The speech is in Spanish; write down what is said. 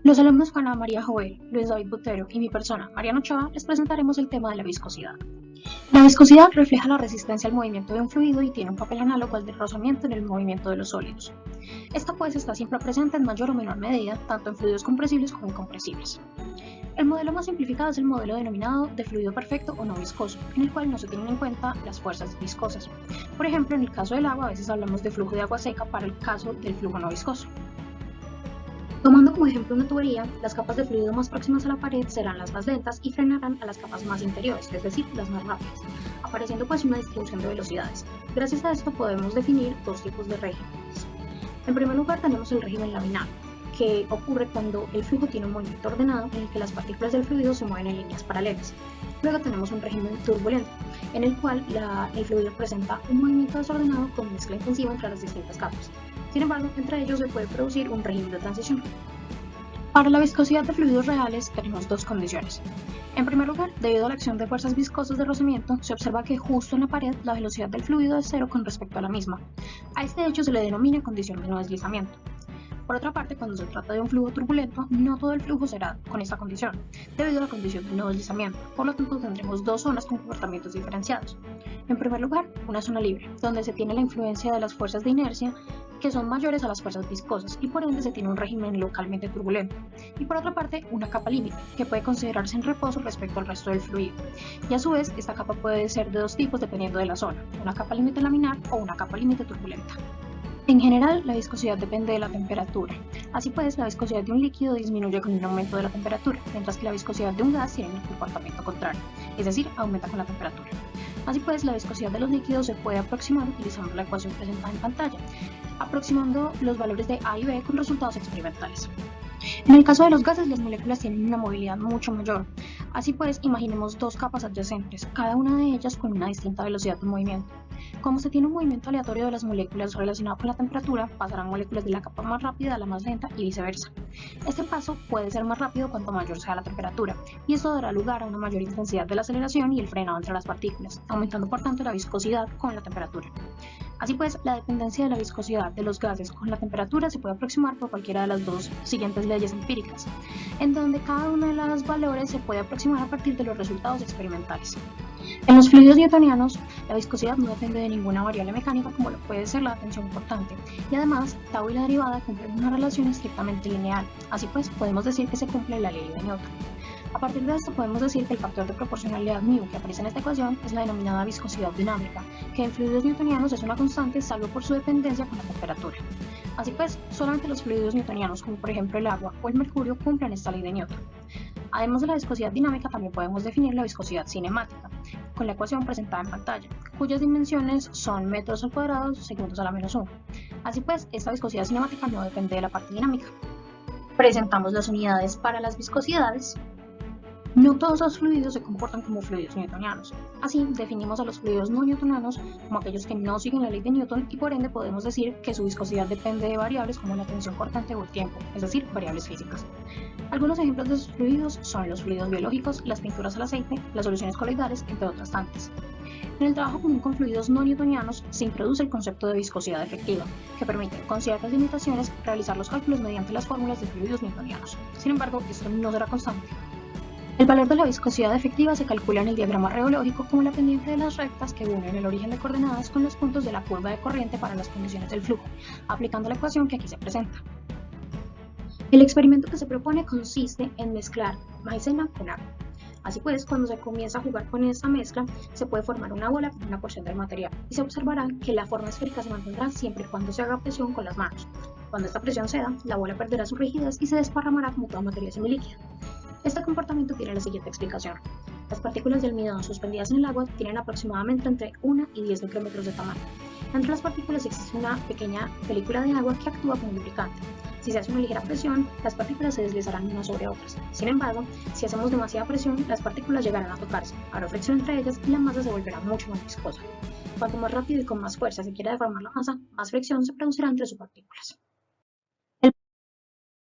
Los alumnos Juana María Joel, Luis David Botero y mi persona, Mariano Ochoa, les presentaremos el tema de la viscosidad. La viscosidad refleja la resistencia al movimiento de un fluido y tiene un papel análogo al del rozamiento en el movimiento de los sólidos. Esta pues está siempre presente en mayor o menor medida, tanto en fluidos compresibles como incompresibles. El modelo más simplificado es el modelo denominado de fluido perfecto o no viscoso, en el cual no se tienen en cuenta las fuerzas viscosas. Por ejemplo, en el caso del agua a veces hablamos de flujo de agua seca para el caso del flujo no viscoso. Tomando como ejemplo una tubería, las capas de fluido más próximas a la pared serán las más lentas y frenarán a las capas más interiores, es decir, las más rápidas, apareciendo pues una distribución de velocidades. Gracias a esto podemos definir dos tipos de regímenes. En primer lugar tenemos el régimen laminar, que ocurre cuando el flujo tiene un movimiento ordenado en el que las partículas del fluido se mueven en líneas paralelas. Luego tenemos un régimen turbulento, en el cual el fluido presenta un movimiento desordenado con mezcla intensiva entre las distintas capas. Sin embargo, entre ellos se puede producir un régimen de transición. Para la viscosidad de fluidos reales tenemos dos condiciones. En primer lugar, debido a la acción de fuerzas viscosas de rozamiento, se observa que justo en la pared la velocidad del fluido es cero con respecto a la misma. A este hecho se le denomina condición de no deslizamiento. Por otra parte, cuando se trata de un flujo turbulento, no todo el flujo será con esta condición, debido a la condición de no deslizamiento. Por lo tanto, tendremos dos zonas con comportamientos diferenciados. En primer lugar, una zona libre, donde se tiene la influencia de las fuerzas de inercia, que son mayores a las fuerzas viscosas, y por ende se tiene un régimen localmente turbulento. Y por otra parte, una capa límite, que puede considerarse en reposo respecto al resto del fluido. Y a su vez, esta capa puede ser de dos tipos dependiendo de la zona, una capa límite laminar o una capa límite turbulenta. En general, la viscosidad depende de la temperatura. Así pues, la viscosidad de un líquido disminuye con un aumento de la temperatura, mientras que la viscosidad de un gas tiene un comportamiento contrario, es decir, aumenta con la temperatura. Así pues, la viscosidad de los líquidos se puede aproximar utilizando la ecuación presentada en pantalla, aproximando los valores de A y B con resultados experimentales. En el caso de los gases, las moléculas tienen una movilidad mucho mayor. Así pues, imaginemos dos capas adyacentes, cada una de ellas con una distinta velocidad de movimiento. Como se tiene un movimiento aleatorio de las moléculas relacionado con la temperatura, pasarán moléculas de la capa más rápida a la más lenta y viceversa. Este paso puede ser más rápido cuanto mayor sea la temperatura, y esto dará lugar a una mayor intensidad de la aceleración y el frenado entre las partículas, aumentando por tanto la viscosidad con la temperatura. Así pues, la dependencia de la viscosidad de los gases con la temperatura se puede aproximar por cualquiera de las dos siguientes leyes empíricas, en donde cada uno de los valores se puede aproximar a partir de los resultados experimentales. En los fluidos newtonianos, la viscosidad no depende de ninguna variable mecánica como lo puede ser la tensión cortante, y además, tau y la derivada cumplen una relación estrictamente lineal. Así pues, podemos decir que se cumple la ley de Newton. A partir de esto podemos decir que el factor de proporcionalidad μ que aparece en esta ecuación es la denominada viscosidad dinámica, que en fluidos newtonianos es una constante salvo por su dependencia con la temperatura. Así pues, solamente los fluidos newtonianos, como por ejemplo el agua o el mercurio, cumplen esta ley de Newton. Además de la viscosidad dinámica, también podemos definir la viscosidad cinemática, con la ecuación presentada en pantalla, cuyas dimensiones son metros al cuadrado segundos a la menos 1. Así pues, esta viscosidad cinemática no depende de la parte dinámica. Presentamos las unidades para las viscosidades. No todos los fluidos se comportan como fluidos newtonianos. Así, definimos a los fluidos no newtonianos como aquellos que no siguen la ley de Newton y por ende podemos decir que su viscosidad depende de variables como la tensión cortante o el tiempo, es decir, variables físicas. Algunos ejemplos de estos fluidos son los fluidos biológicos, las pinturas al aceite, las soluciones coloidales, entre otras tantas. En el trabajo común con fluidos no newtonianos se introduce el concepto de viscosidad efectiva, que permite, con ciertas limitaciones, realizar los cálculos mediante las fórmulas de fluidos newtonianos. Sin embargo, esto no será constante. El valor de la viscosidad efectiva se calcula en el diagrama reológico como la pendiente de las rectas que unen el origen de coordenadas con los puntos de la curva de corriente para las condiciones del flujo, aplicando la ecuación que aquí se presenta. El experimento que se propone consiste en mezclar maicena con agua. Así pues, cuando se comienza a jugar con esta mezcla, se puede formar una bola con una porción del material y se observará que la forma esférica se mantendrá siempre y cuando se haga presión con las manos. Cuando esta presión ceda, la bola perderá su rigidez y se desparramará como toda materia semilíquida. Este comportamiento tiene la siguiente explicación. Las partículas de almidón suspendidas en el agua tienen aproximadamente entre 1 y 10 micrómetros de tamaño. Entre las partículas existe una pequeña película de agua que actúa como lubricante. Si se hace una ligera presión, las partículas se deslizarán unas sobre otras. Sin embargo, si hacemos demasiada presión, las partículas llegarán a tocarse, habrá fricción entre ellas y la masa se volverá mucho más viscosa. Cuanto más rápido y con más fuerza se quiera deformar la masa, más fricción se producirá entre sus partículas.